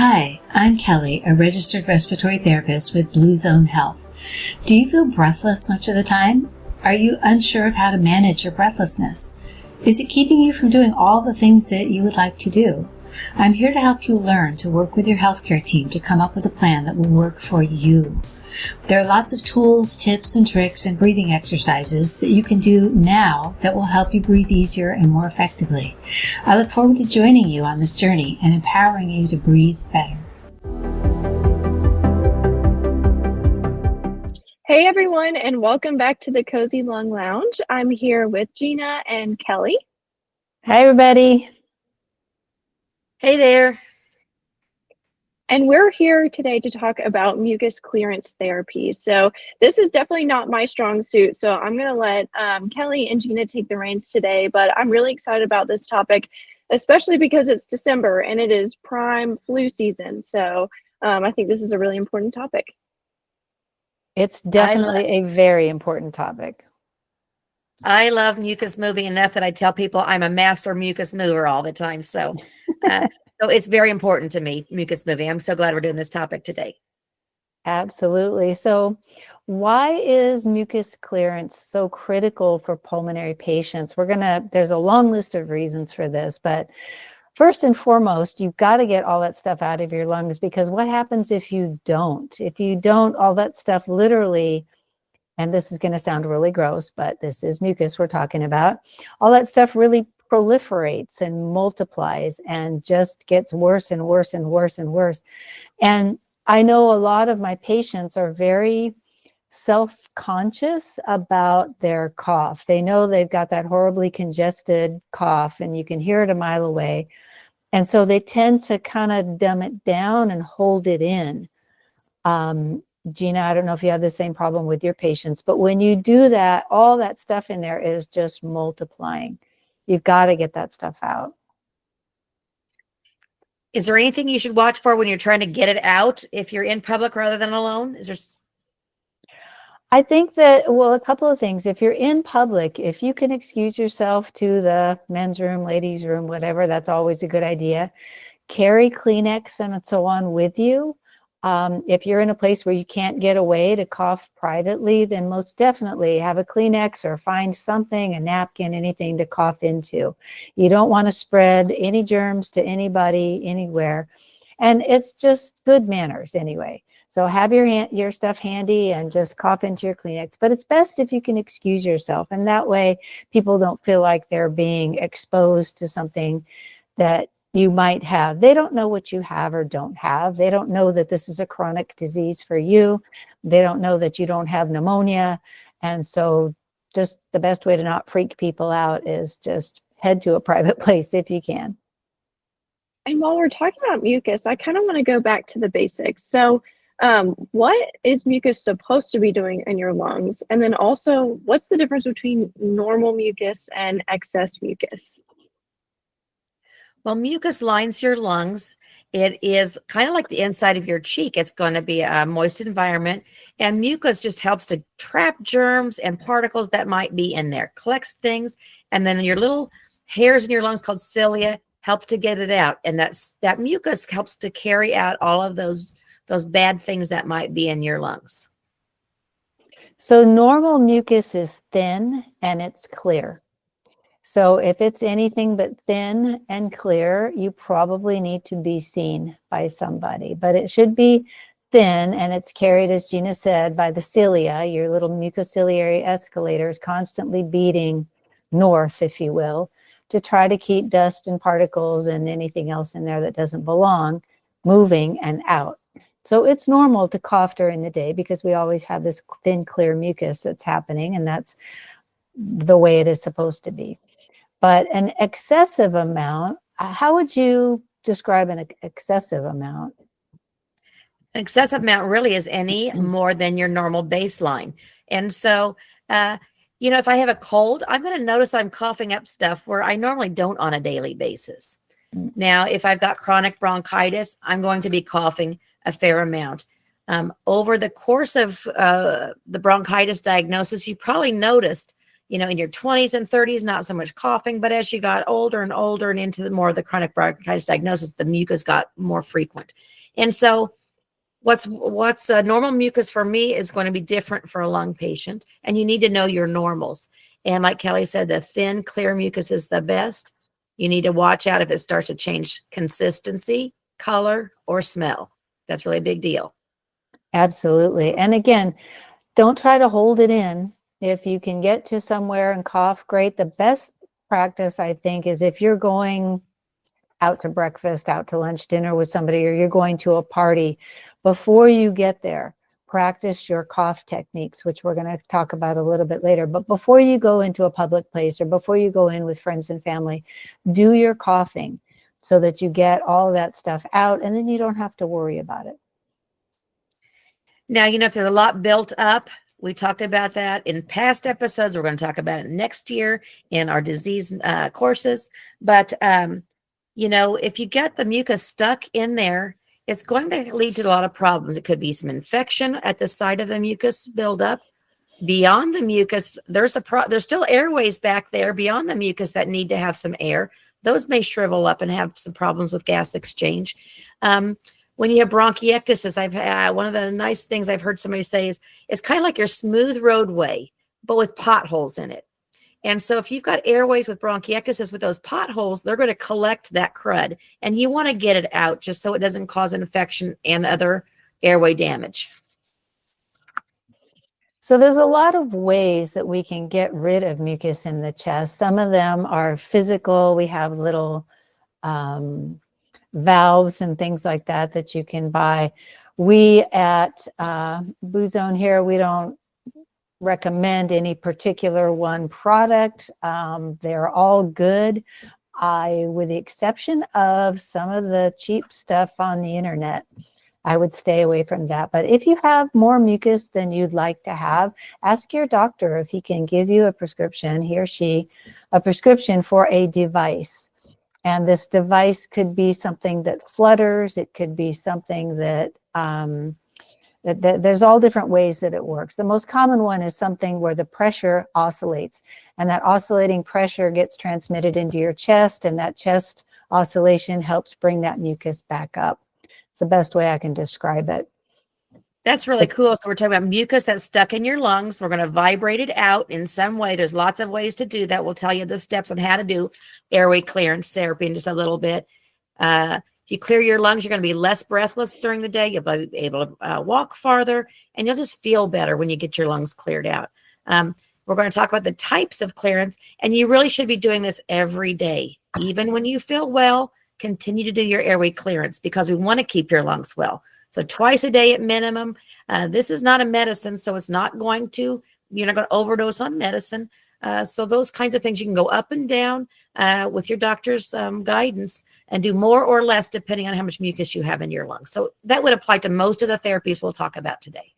Hi, I'm Kelly, a registered respiratory therapist with BluZone Health. Do you feel breathless much of the time? Are you unsure of how to manage your breathlessness? Is it keeping you from doing all the things that you would like to do? I'm here to help you learn to work with your healthcare team to come up with a plan that will work for you. There are lots of tools, tips, and tricks and breathing exercises that you can do now that will help you breathe easier and more effectively. I look forward to joining you on this journey and empowering you to breathe better. Hey everyone, and welcome back to the Cozy Lung Lounge. I'm here with Gina and Kelly. Hi everybody. Hey there. And we're here today to talk about mucus clearance therapy. So this is definitely not my strong suit. So I'm going to let Kelly and Gina take the reins today. But I'm really excited about this topic, especially because it's December and it is prime flu season. So I think this is a really important topic. It's definitely a very important topic. I love mucus moving enough that I tell people I'm a master mucus mover all the time. So so it's very important to me, mucus moving. I'm so glad we're doing this topic today. Absolutely. So why is mucus clearance so critical for pulmonary patients? There's a long list of reasons for this, but first and foremost, you've got to get all that stuff out of your lungs, because what happens if you don't? If you don't, all that stuff literally, and this is going to sound really gross, but this is mucus we're talking about, all that stuff really proliferates and multiplies and just gets worse and worse and worse and worse. And I know a lot of my patients are very self-conscious about their cough. They know they've got that horribly congested cough and you can hear it a mile away. And so they tend to kind of dumb it down and hold it in. Gina, I don't know if you have the same problem with your patients, but when you do that, all that stuff in there is just multiplying. You've got to get that stuff out. Is there anything you should watch for when you're trying to get it out if you're in public rather than alone? I think that, well, a couple of things. If you're in public, if you can excuse yourself to the men's room, ladies' room, whatever, that's always a good idea. Carry Kleenex and so on with you. If you're in a place where you can't get away to cough privately, then most definitely have a Kleenex or find something, a napkin, anything to cough into. You don't want to spread any germs to anybody, anywhere. And it's just good manners anyway. So have your stuff handy and just cough into your Kleenex. But it's best if you can excuse yourself. And that way people don't feel like they're being exposed to something that you might have. They don't know what you have or don't have. They don't know that this is a chronic disease for you. They don't know that you don't have pneumonia. And so just the best way to not freak people out is just head to a private place if you can. And while we're talking about mucus, I kind of want to go back to the basics. So what is mucus supposed to be doing in your lungs? And then also, what's the difference between normal mucus and excess mucus? Well, mucus lines your lungs. It is kind of like the inside of your cheek. It's going to be a moist environment, and mucus just helps to trap germs and particles that might be in there, collects things, and then your little hairs in your lungs called cilia help to get it out. And that mucus helps to carry out all of those bad things that might be in your lungs. So normal mucus is thin and it's clear. So if it's anything but thin and clear, you probably need to be seen by somebody. But it should be thin, and it's carried, as Gina said, by the cilia. Your little mucociliary escalator is constantly beating north, if you will, to try to keep dust and particles and anything else in there that doesn't belong moving and out. So it's normal to cough during the day because we always have this thin, clear mucus that's happening, and that's the way it is supposed to be. But an excessive amount, how would you describe an excessive amount? An excessive amount really is any more than your normal baseline. And so, if I have a cold, I'm going to notice I'm coughing up stuff where I normally don't on a daily basis. Now, if I've got chronic bronchitis, I'm going to be coughing a fair amount. Over the course of the bronchitis diagnosis, you probably noticed in your 20s and 30s, not so much coughing, but as you got older and older and into the more of the chronic bronchitis diagnosis, the mucus got more frequent. And so what's a normal mucus for me is going to be different for a lung patient, and you need to know your normals. And like Kelly said, the thin, clear mucus is the best. You need to watch out if it starts to change consistency, color, or smell. That's really a big deal. Absolutely. And again, don't try to hold it in. If you can get to somewhere and cough, great. The best practice, I think, is if you're going out to breakfast, out to lunch, dinner with somebody, or you're going to a party, before you get there, practice your cough techniques, which we're going to talk about a little bit later. But before you go into a public place or before you go in with friends and family, do your coughing so that you get all that stuff out, and then you don't have to worry about it. Now, if there's a lot built up, we talked about that in past episodes. We're going to talk about it next year in our disease courses. But, if you get the mucus stuck in there, it's going to lead to a lot of problems. It could be some infection at the side of the mucus buildup. Beyond the mucus, there's still airways back there beyond the mucus that need to have some air. Those may shrivel up and have some problems with gas exchange. When you have bronchiectasis, one of the nice things I've heard somebody say is it's kind of like your smooth roadway, but with potholes in it. And so if you've got airways with bronchiectasis with those potholes, they're going to collect that crud, and you want to get it out just so it doesn't cause infection and other airway damage. So there's a lot of ways that we can get rid of mucus in the chest. Some of them are physical. We have little valves and things like that you can buy. We at BluZone here, we don't recommend any particular one product. They're all good, with the exception of some of the cheap stuff on the internet. I would stay away from that. But if you have more mucus than you'd like to have, ask your doctor if he can give you a prescription, he or she, a prescription for a device. And this device could be something that flutters. It could be something that, there's all different ways that it works. The most common one is something where the pressure oscillates, and that oscillating pressure gets transmitted into your chest, and that chest oscillation helps bring that mucus back up. It's the best way I can describe it. That's really cool. So we're talking about mucus that's stuck in your lungs. We're going to vibrate it out in some way. There's lots of ways to do that. We'll tell you the steps on how to do airway clearance therapy in just a little bit. If you clear your lungs, you're going to be less breathless during the day. You'll be able to walk farther, and you'll just feel better when you get your lungs cleared out. We're going to talk about the types of clearance, and you really should be doing this every day. Even when you feel well, continue to do your airway clearance because we want to keep your lungs well. So twice a day at minimum. This is not a medicine, so it's not going to, you're not going to overdose on medicine. So those kinds of things, you can go up and down with your doctor's guidance and do more or less depending on how much mucus you have in your lungs. So that would apply to most of the therapies we'll talk about today.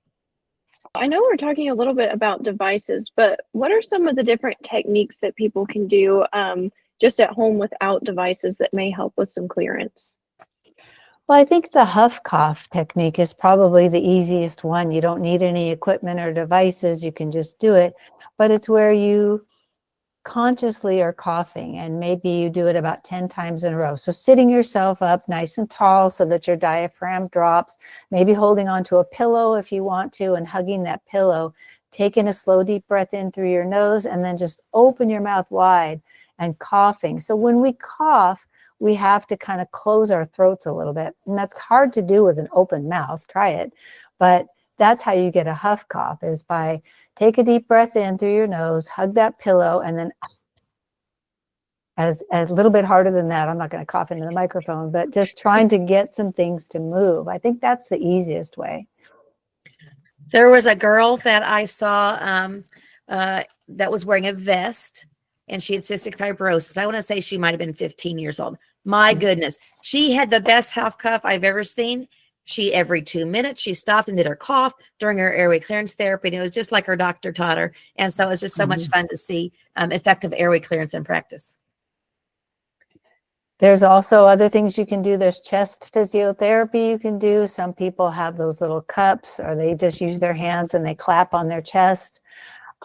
I know we're talking a little bit about devices, but what are some of the different techniques that people can do just at home without devices that may help with some clearance? Well, I think the huff cough technique is probably the easiest one. You don't need any equipment or devices. You can just do it. But it's where you consciously are coughing, and maybe you do it about 10 times in a row. So sitting yourself up nice and tall so that your diaphragm drops, maybe holding onto a pillow if you want to and hugging that pillow, taking a slow deep breath in through your nose, and then just open your mouth wide and coughing. So when we cough, we have to kind of close our throats a little bit. And that's hard to do with an open mouth. Try it. But that's how you get a huff cough, is by take a deep breath in through your nose, hug that pillow, and then as a little bit harder than that. I'm not going to cough into the microphone, but just trying to get some things to move. I think that's the easiest way. There was a girl that I saw that was wearing a vest, and she had cystic fibrosis. I want to say she might have been 15 years old. My goodness. She had the best huff cough I've ever seen. She, every 2 minutes, she stopped and did her cough during her airway clearance therapy. And it was just like her doctor taught her. And so it was just so much fun to see effective airway clearance in practice. There's also other things you can do. There's chest physiotherapy you can do. Some people have those little cups, or they just use their hands and they clap on their chest.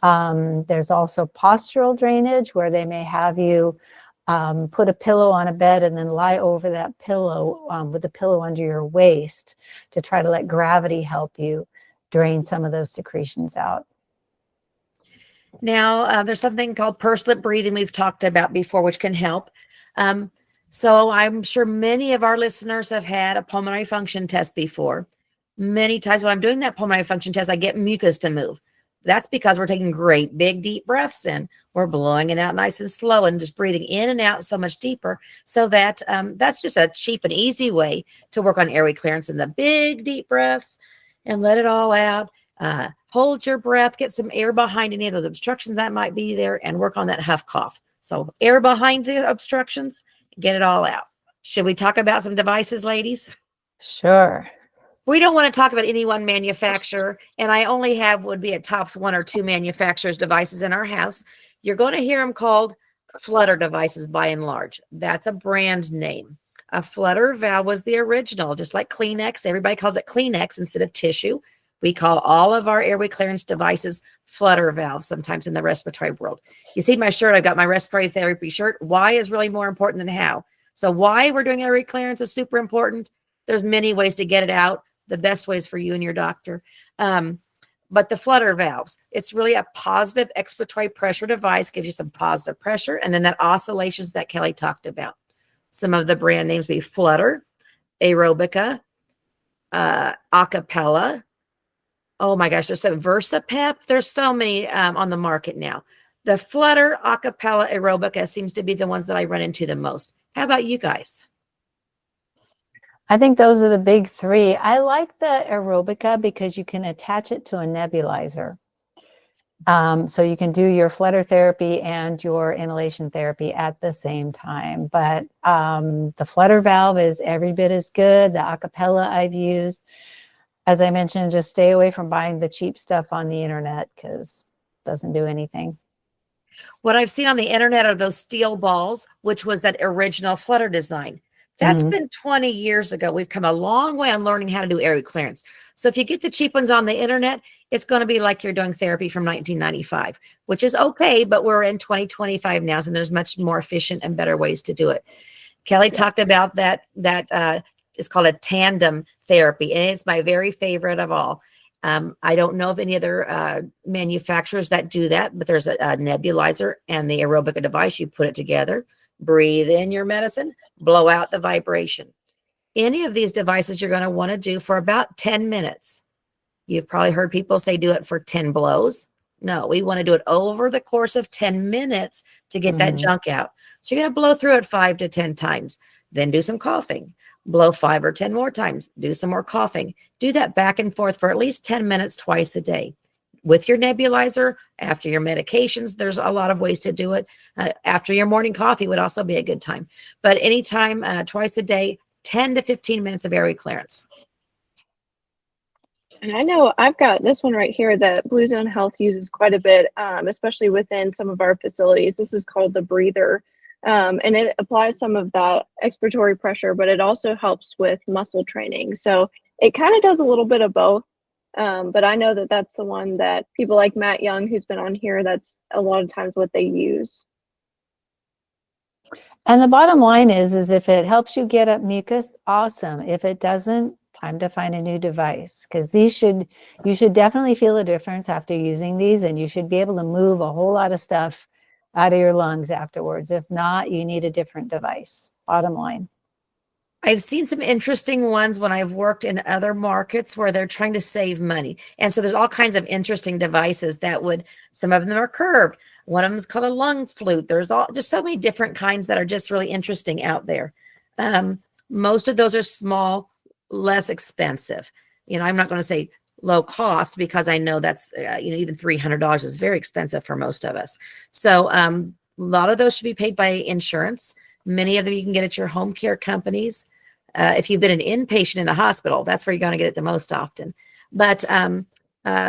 There's also postural drainage, where they may have you put a pillow on a bed and then lie over that pillow with the pillow under your waist to try to let gravity help you drain some of those secretions out. Now, there's something called pursed lip breathing we've talked about before, which can help. So I'm sure many of our listeners have had a pulmonary function test before. Many times when I'm doing that pulmonary function test, I get mucus to move. That's because we're taking great big deep breaths in. We're blowing it out nice and slow and just breathing in and out so much deeper. So that that's just a cheap and easy way to work on airway clearance in the big deep breaths and let it all out. Hold your breath, get some air behind any of those obstructions that might be there, and work on that huff cough. So air behind the obstructions, get it all out. Should we talk about some devices, ladies? Sure. We don't want to talk about any one manufacturer, and I only would be at tops 1 or 2 manufacturers' devices in our house. You're going to hear them called flutter devices by and large. That's a brand name. A flutter valve was the original, just like Kleenex. Everybody calls it Kleenex instead of tissue. We call all of our airway clearance devices flutter valves sometimes in the respiratory world. You see my shirt, I've got my respiratory therapy shirt. Why is really more important than how. So why we're doing airway clearance is super important. There's many ways to get it out. The best ways for you and your doctor. But the flutter valves, it's really a positive expiratory pressure device, gives you some positive pressure, and then that oscillations that Kelly talked about. Some of the brand names be Flutter, Aerobica, Acapella. Oh my gosh, there's some VersaPep. There's so many on the market now. The Flutter, Acapella, Aerobica seems to be the ones that I run into the most. How about you guys? I think those are the big 3. I like the Aerobica because you can attach it to a nebulizer. So you can do your flutter therapy and your inhalation therapy at the same time. But the flutter valve is every bit as good. The Acapella I've used. As I mentioned, just stay away from buying the cheap stuff on the internet because it doesn't do anything. What I've seen on the internet are those steel balls, which was that original flutter design. That's been 20 years ago. We've come a long way on learning how to do airway clearance. So if you get the cheap ones on the internet, it's going to be like you're doing therapy from 1995, which is okay, but we're in 2025 now, and there's much more efficient and better ways to do it. Kelly talked about that it's called a tandem therapy, and it's my very favorite of all. I don't know of any other manufacturers that do that, but there's a nebulizer and the Aerobica device. You put it together, breathe in your medicine, blow out the vibration. Any of these devices you're going to want to do for about 10 minutes. You've probably heard people say do it for 10 blows. No, we want to do it over the course of 10 minutes to get that junk out. So you're going to blow through it 5 to 10 times, then do some coughing. Blow 5 or 10 more times, do some more coughing. Do that back and forth for at least 10 minutes twice a day. With your nebulizer, after your medications, there's a lot of ways to do it. After your morning coffee would also be a good time. But anytime, twice a day, 10 to 15 minutes of airway clearance. And I know I've got this one right here that BluZone Health uses quite a bit, especially within some of our facilities. This is called the breather. And it applies some of that expiratory pressure, but it also helps with muscle training. So it kind of does a little bit of both. But I know that that's the one that people like Matt Young, who's been on here, that's a lot of times what they use. And the bottom line is if it helps you get up mucus, awesome. If it doesn't, time to find a new device, because you should definitely feel a difference after using these, and you should be able to move a whole lot of stuff out of your lungs afterwards. If not, you need a different device. Bottom line. I've seen some interesting ones when I've worked in other markets where they're trying to save money. And so there's all kinds of interesting devices some of them are curved. One of them is called a lung flute. There's just so many different kinds that are just really interesting out there. Most of those are small, less expensive. I'm not going to say low cost because I know that's, even $300 is very expensive for most of us. So a lot of those should be paid by insurance. Many of them you can get at your home care companies. If you've been an inpatient in the hospital, that's where you're going to get it the most often. But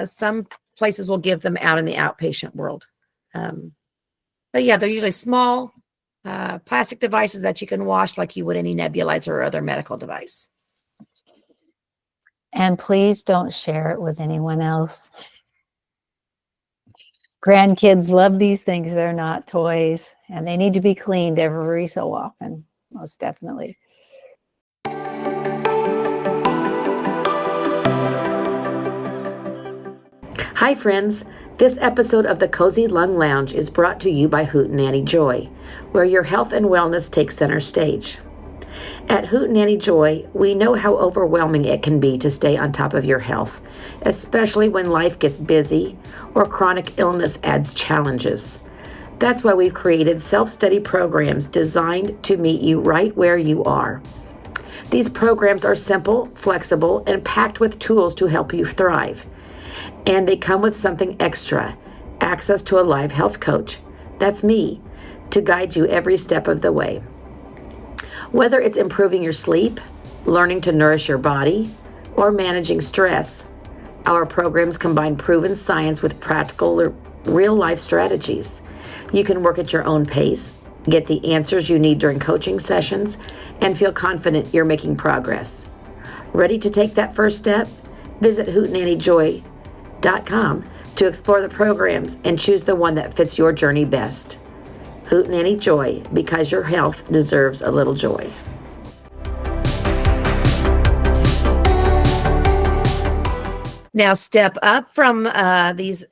some places will give them out in the outpatient world. But yeah, they're usually small plastic devices that you can wash like you would any nebulizer or other medical device. And please don't share it with anyone else. Grandkids love these things. They're not toys, and they need to be cleaned every so often, most definitely. Hi friends, this episode of the Cozy Lung Lounge is brought to you by Hootenanny Joy, where your health and wellness take center stage. At Hootenanny Joy, we know how overwhelming it can be to stay on top of your health, especially when life gets busy or chronic illness adds challenges. That's why we've created self-study programs designed to meet you right where you are. These programs are simple, flexible, and packed with tools to help you thrive. And they come with something extra, access to a live health coach. That's me, to guide you every step of the way. Whether it's improving your sleep, learning to nourish your body, or managing stress, our programs combine proven science with practical, real-life strategies. You can work at your own pace, get the answers you need during coaching sessions, and feel confident you're making progress. Ready to take that first step? Visit hootenannyjoy.com to explore the programs and choose the one that fits your journey best. Hootenanny Joy, because your health deserves a little joy. Now, step up from these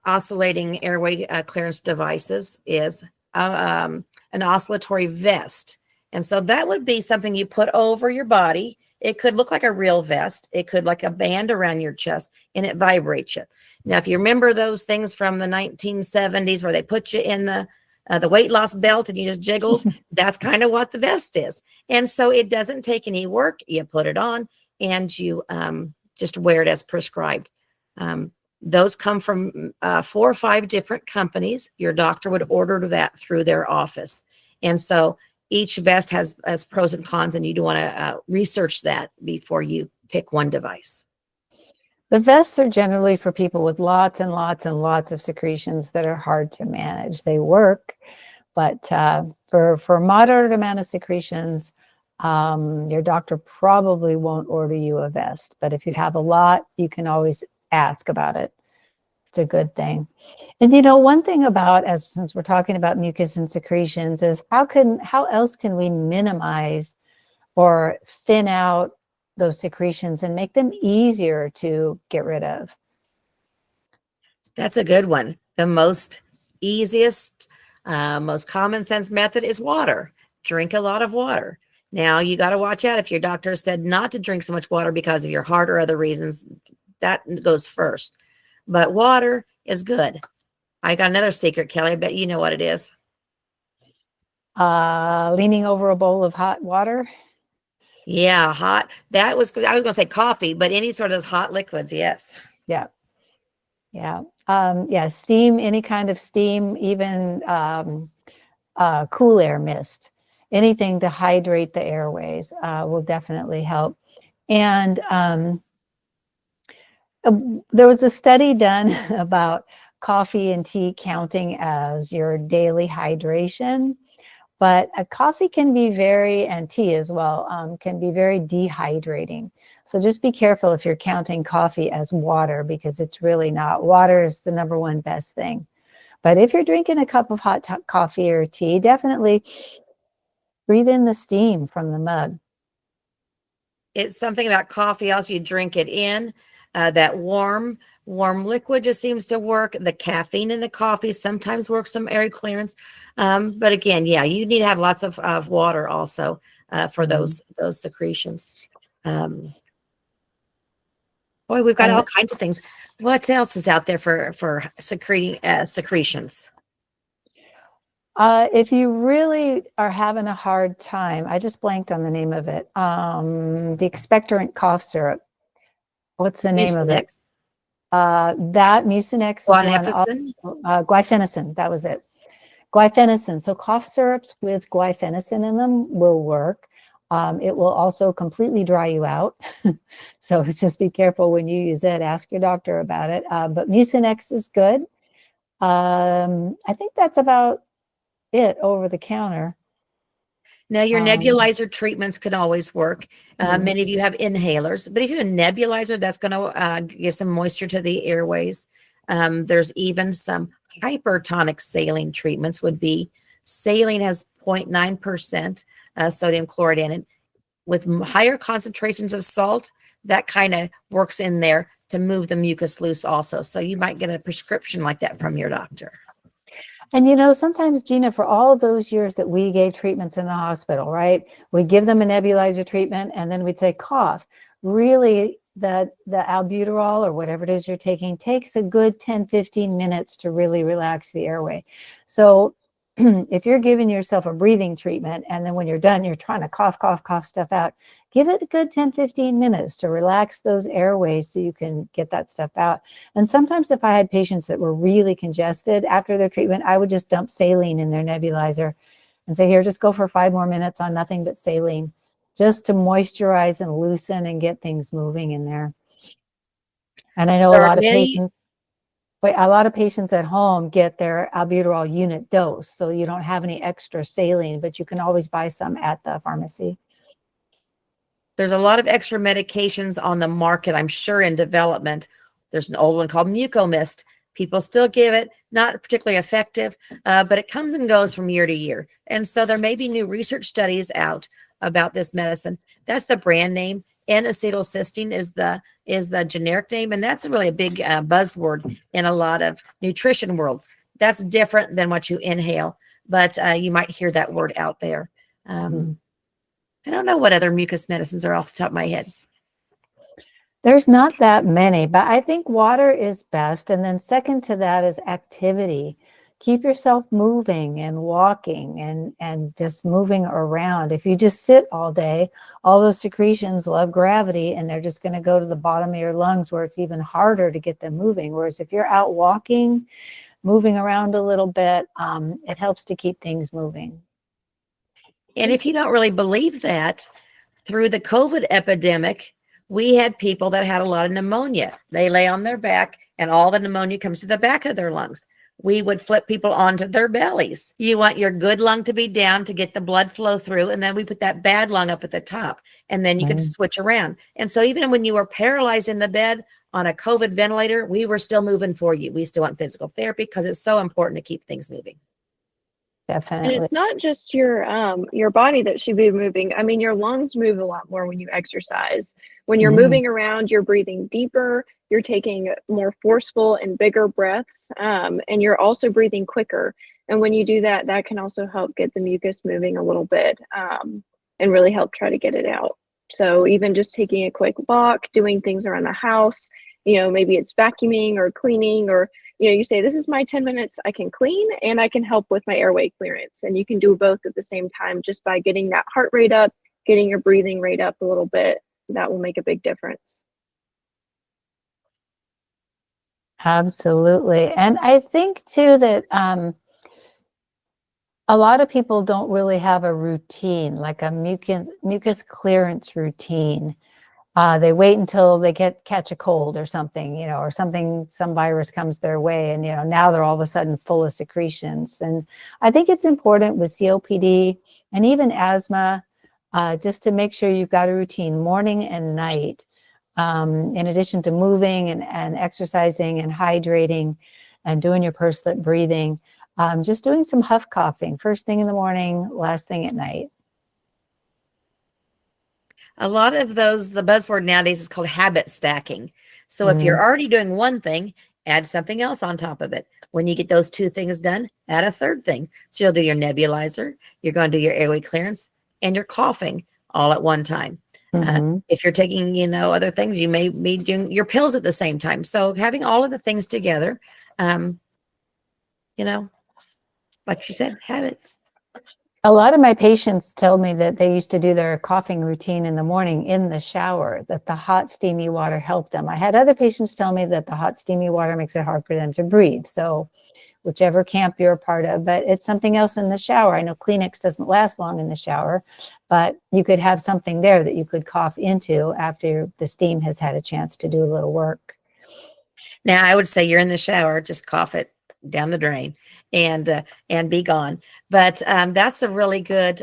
oscillating airway clearance devices is an oscillatory vest. And so that would be something you put over your body. It could look like a real vest. It could like a band around your chest, and it vibrates you. Now, if you remember those things from the 1970s where they put you in the weight loss belt and you just jiggled, that's kind of what the vest is. And so it doesn't take any work. You put it on and you just wear it as prescribed. Those come from 4 or 5 different companies. Your doctor would order that through their office. And so each vest has pros and cons, and you do want to research that before you pick one device. The vests are generally for people with lots and lots and lots of secretions that are hard to manage. They work, but for moderate amount of secretions, your doctor probably won't order you a vest. But if you have a lot, you can always ask about it. It's a good thing. And one thing about, since we're talking about mucus and secretions, is how else can we minimize or thin out those secretions and make them easier to get rid of? That's a good one. The most easiest, most common sense method is water. Drink a lot of water. Now, you got to watch out if your doctor said not to drink so much water because of your heart or other reasons. That goes first. But water is good. I got another secret, Kelly. I bet you know what it is. Leaning over a bowl of hot water. Yeah, hot. I was going to say coffee, but any sort of those hot liquids, yes. Yeah. Steam, any kind of steam, even cool air mist, anything to hydrate the airways will definitely help. And there was a study done about coffee and tea counting as your daily hydration. But coffee can be and tea as well, can be very dehydrating. So just be careful if you're counting coffee as water, because it's really not. Water is the number one best thing. But if you're drinking a cup of hot coffee or tea, definitely breathe in the steam from the mug. It's something about coffee. Also, you drink it in. That warm liquid just seems to work. The caffeine in the coffee sometimes works some air clearance. But again, you need to have lots of water also for those secretions. Boy, we've got all kinds of things. What else is out there for secreting secretions? If you really are having a hard time, I just blanked on the name of it. The expectorant cough syrup. What's the name of it? That Mucinex. Guaifenesin. That was it. Guaifenesin. So cough syrups with guaifenesin in them will work. It will also completely dry you out. So just be careful when you use it. Ask your doctor about it. But Mucinex is good. I think that's about it over the counter. Now, your nebulizer treatments can always work. Many of you have inhalers, but if you have a nebulizer, that's going to give some moisture to the airways. There's even some hypertonic saline treatments would be saline has 0.9% sodium chloride in it. With higher concentrations of salt, that kind of works in there to move the mucus loose also. So you might get a prescription like that from your doctor. And sometimes, Gina, for all of those years that we gave treatments in the hospital, right? We give them a nebulizer treatment and then we'd say cough. Really, the albuterol or whatever it is you're taking takes a good 10, 15 minutes to really relax the airway. So if you're giving yourself a breathing treatment and then when you're done, you're trying to cough stuff out, give it a good 10, 15 minutes to relax those airways so you can get that stuff out. And sometimes if I had patients that were really congested after their treatment, I would just dump saline in their nebulizer and say, here, just go for 5 more minutes on nothing but saline, just to moisturize and loosen and get things moving in there. And I know a lot of patients at home get their albuterol unit dose, so you don't have any extra saline, but you can always buy some at the pharmacy. There's a lot of extra medications on the market, I'm sure, in development. There's an old one called Mucomist. People still give it, not particularly effective, but it comes and goes from year to year. And so there may be new research studies out about this medicine. That's the brand name. N-acetylcysteine is the generic name, and that's really a big buzzword in a lot of nutrition worlds. That's different than what you inhale, but you might hear that word out there. I don't know what other mucus medicines are off the top of my head. There's not that many, but I think water is best. And then second to that is activity. Keep yourself moving and walking and just moving around. If you just sit all day, all those secretions love gravity and they're just going to go to the bottom of your lungs where it's even harder to get them moving. Whereas if you're out walking, moving around a little bit, it helps to keep things moving. And if you don't really believe that, through the COVID epidemic, we had people that had a lot of pneumonia. They lay on their back and all the pneumonia comes to the back of their lungs. We would flip people onto their bellies. You want your good lung to be down to get the blood flow through. And then we put that bad lung up at the top and then you could switch around. And so even when you were paralyzed in the bed on a COVID ventilator, we were still moving for you. We still want physical therapy because it's so important to keep things moving. Definitely. And it's not just your body that should be moving. I mean, your lungs move a lot more when you exercise. When you're moving around, you're breathing deeper, you're taking more forceful and bigger breaths, and you're also breathing quicker. And when you do that, that can also help get the mucus moving a little bit, and really help try to get it out. So even just taking a quick walk, doing things around the house, maybe it's vacuuming or cleaning, or you say, this is my 10 minutes, I can clean and I can help with my airway clearance. And you can do both at the same time just by getting that heart rate up, getting your breathing rate up a little bit. That will make a big difference. Absolutely. And I think too that a lot of people don't really have a routine, like a mucus clearance routine. They wait until they catch a cold or something, or some virus comes their way and, now they're all of a sudden full of secretions. And I think it's important with COPD and even asthma, just to make sure you've got a routine morning and night, in addition to moving and exercising and hydrating and doing your pursed-lip breathing, just doing some huff coughing, first thing in the morning, last thing at night. A lot of those, the buzzword nowadays is called habit stacking. So if you're already doing one thing, add something else on top of it. When you get those 2 things done, add a third thing. So you'll do your nebulizer, you're going to do your airway clearance, and you're coughing all at one time. If you're taking, other things, you may be doing your pills at the same time. So having all of the things together, like she said, habits. A lot of my patients tell me that they used to do their coughing routine in the morning in the shower, that the hot, steamy water helped them. I had other patients tell me that the hot, steamy water makes it hard for them to breathe. So whichever camp you're a part of, but it's something else in the shower. I know Kleenex doesn't last long in the shower, but you could have something there that you could cough into after the steam has had a chance to do a little work. Now, I would say you're in the shower, just cough it down the drain and be gone. But that's a really good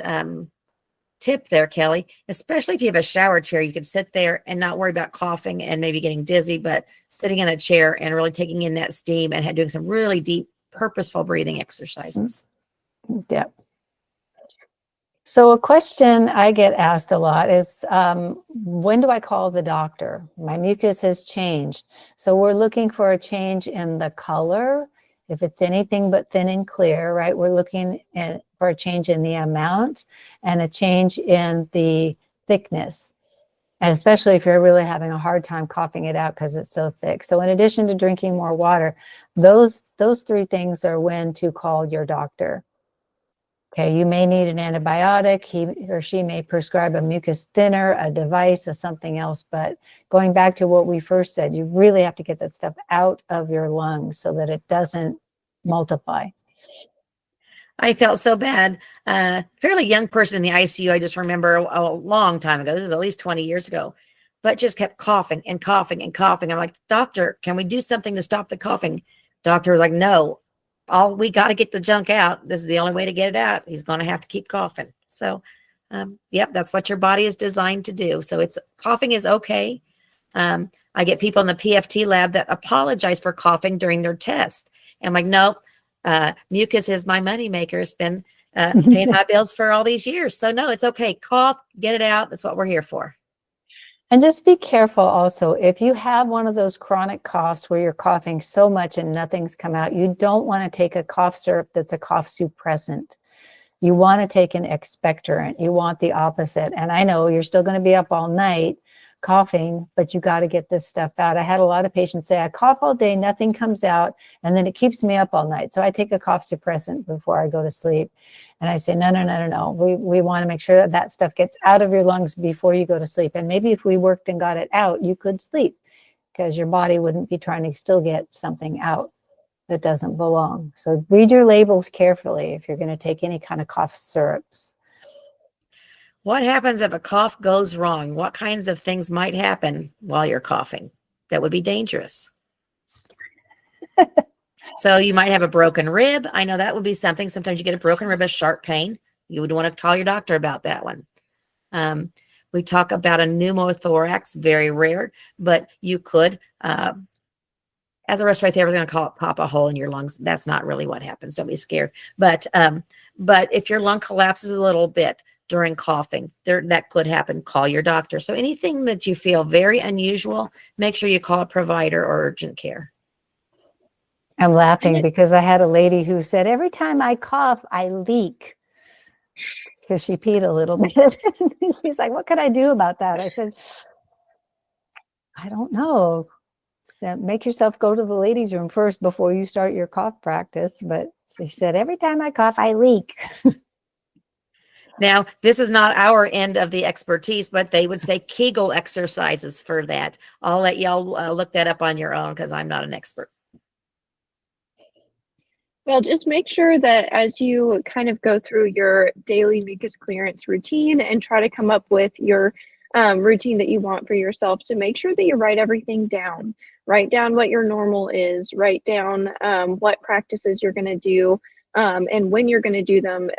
tip there, Kelly, especially if you have a shower chair. You could sit there and not worry about coughing and maybe getting dizzy, but sitting in a chair and really taking in that steam and doing some really deep purposeful breathing exercises. Yep. So a question I get asked a lot is, when do I call the doctor? My mucus has changed. So we're looking for a change in the color. If it's anything but thin and clear, right? We're looking for a change in the amount and a change in the thickness. And especially if you're really having a hard time coughing it out because it's so thick. So in addition to drinking more water, those three things are when to call your doctor. Okay, you may need an antibiotic. He or she may prescribe a mucus thinner, a device, or something else. But going back to what we first said, you really have to get that stuff out of your lungs so that it doesn't multiply. I felt so bad. Fairly young person in the ICU. I just remember a long time ago. This is at least 20 years ago, but just kept coughing and coughing and coughing. I'm like, doctor, can we do something to stop the coughing? Doctor was like, no. We got to get the junk out. This is the only way to get it out. He's going to have to keep coughing. So, yep, that's what your body is designed to do. So coughing is okay. I get people in the PFT lab that apologize for coughing during their test. And I'm like, nope, mucus is my moneymaker. It's been paying my bills for all these years. So no, it's okay. Cough, get it out. That's what we're here for. And just be careful also, if you have one of those chronic coughs where you're coughing so much and nothing's come out, you don't want to take a cough syrup that's a cough suppressant. You want to take an expectorant. You want the opposite. And I know you're still going to be up all night coughing, but you got to get this stuff out. I had a lot of patients say, I cough all day, nothing comes out, and then it keeps me up all night. So I take a cough suppressant before I go to sleep. And I say, no. We want to make sure that stuff gets out of your lungs before you go to sleep. And maybe if we worked and got it out, you could sleep because your body wouldn't be trying to still get something out that doesn't belong. So read your labels carefully if you're going to take any kind of cough syrups. What happens if a cough goes wrong? What kinds of things might happen while you're coughing that would be dangerous? So you might have a broken rib. I know that would be something. Sometimes you get a broken rib, a sharp pain. You would want to call your doctor about that one. We talk about a pneumothorax, very rare, but you could, as a respiratory therapist, we're going to call it pop a hole in your lungs. That's not really what happens. Don't be scared. But if your lung collapses a little bit during coughing, that could happen. Call your doctor. So anything that you feel very unusual, make sure you call a provider or urgent care. I'm laughing because I had a lady who said, every time I cough, I leak because she peed a little bit. She's like, what could I do about that? I said, I don't know. So make yourself go to the ladies' room first before you start your cough practice. But she said, every time I cough, I leak. Now, this is not our end of the expertise, but they would say Kegel exercises for that. I'll let y'all look that up on your own because I'm not an expert. Well, just make sure that as you kind of go through your daily mucus clearance routine and try to come up with your routine that you want for yourself, to make sure that you write everything down. Write down what your normal is. Write down what practices you're going to do and when you're going to do them,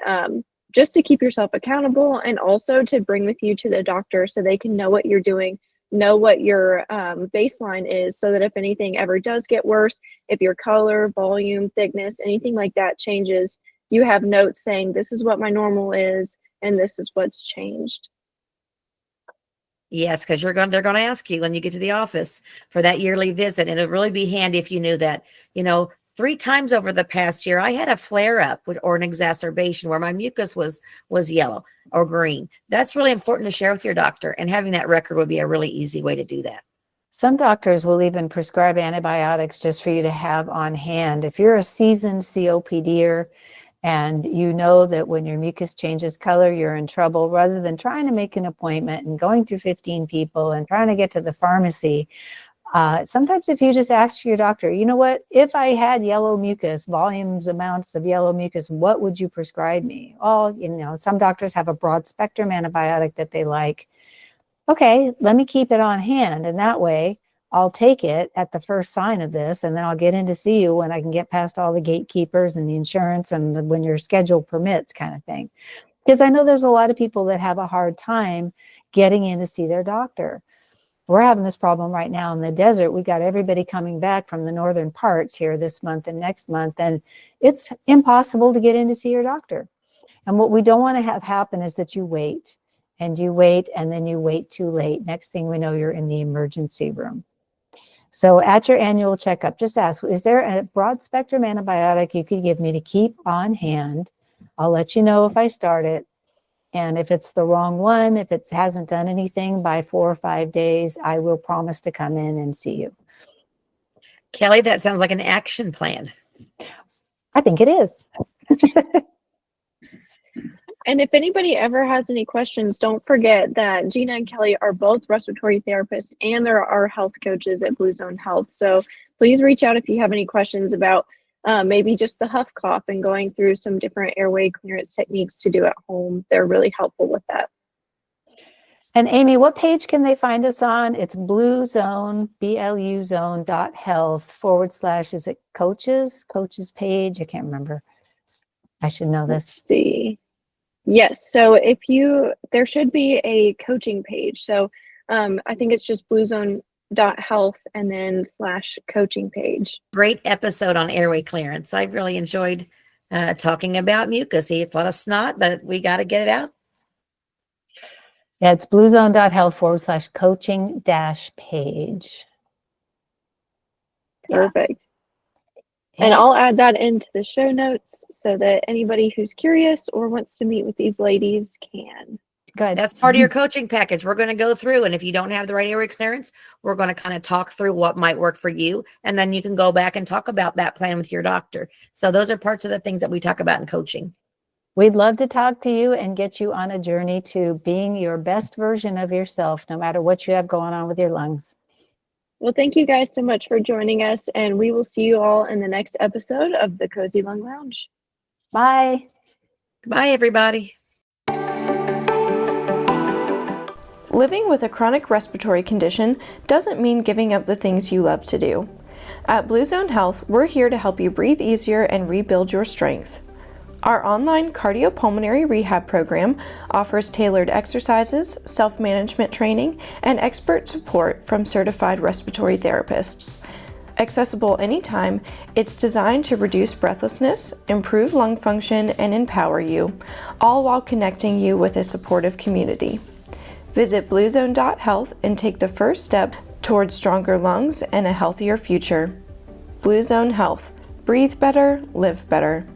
just to keep yourself accountable and also to bring with you to the doctor so they can know what you're doing, know what your baseline is, so that if anything ever does get worse, if your color, volume, thickness, anything like that changes, you have notes saying this is what my normal is and this is what's changed. Yes, because they're going to ask you when you get to the office for that yearly visit. And it'd really be handy if you knew that, 3 times over the past year, I had a flare up or an exacerbation where my mucus was yellow or green. That's really important to share with your doctor, and having that record would be a really easy way to do that. Some doctors will even prescribe antibiotics just for you to have on hand. If you're a seasoned COPDer and you know that when your mucus changes color, you're in trouble, rather than trying to make an appointment and going through 15 people and trying to get to the pharmacy, sometimes if you just ask your doctor, you know what, if I had yellow mucus, amounts of yellow mucus, what would you prescribe me? Well, some doctors have a broad spectrum antibiotic that they like. Okay, let me keep it on hand. And that way I'll take it at the first sign of this, and then I'll get in to see you when I can get past all the gatekeepers and the insurance and when your schedule permits kind of thing. Because I know there's a lot of people that have a hard time getting in to see their doctor. We're having this problem right now in the desert. We got everybody coming back from the northern parts here this month and next month, and it's impossible to get in to see your doctor. And what we don't want to have happen is that you wait, and then you wait too late. Next thing we know, you're in the emergency room. So at your annual checkup, just ask, is there a broad spectrum antibiotic you could give me to keep on hand? I'll let you know if I start it. And if it's the wrong one, if it hasn't done anything by 4 or 5 days, I will promise to come in and see you. Kelly, that sounds like an action plan. I think it is. And if anybody ever has any questions, don't forget that Gina and Kelly are both respiratory therapists and there are health coaches at BluZone Health. So please reach out if you have any questions about maybe just the huff cough and going through some different airway clearance techniques to do at home. They're really helpful with that. And Amy, what page can they find us on? It's BluZone, BluZone.health / is it coaches page? I can't remember. I should know this. Let's see. Yes. So there should be a coaching page. So I think it's just BluZone.health and then /coaching page. Great episode on airway clearance. I really enjoyed talking about mucus. It's a lot of snot, but we got to get it out. Yeah, it's BluZone.health / coaching -page. Perfect. And I'll add that into the show notes so that anybody who's curious or wants to meet with these ladies can. Good. That's part of your coaching package. We're going to go through, and if you don't have the right airway clearance, we're going to kind of talk through what might work for you. And then you can go back and talk about that plan with your doctor. So those are parts of the things that we talk about in coaching. We'd love to talk to you and get you on a journey to being your best version of yourself, no matter what you have going on with your lungs. Well, thank you guys so much for joining us, and we will see you all in the next episode of the Cozy Lung Lounge. Bye. Bye, everybody. Living with a chronic respiratory condition doesn't mean giving up the things you love to do. At BluZone Health, we're here to help you breathe easier and rebuild your strength. Our online cardiopulmonary rehab program offers tailored exercises, self-management training, and expert support from certified respiratory therapists. Accessible anytime, it's designed to reduce breathlessness, improve lung function, and empower you, all while connecting you with a supportive community. Visit BluZone.health and take the first step towards stronger lungs and a healthier future. BluZone Health. Breathe better, live better.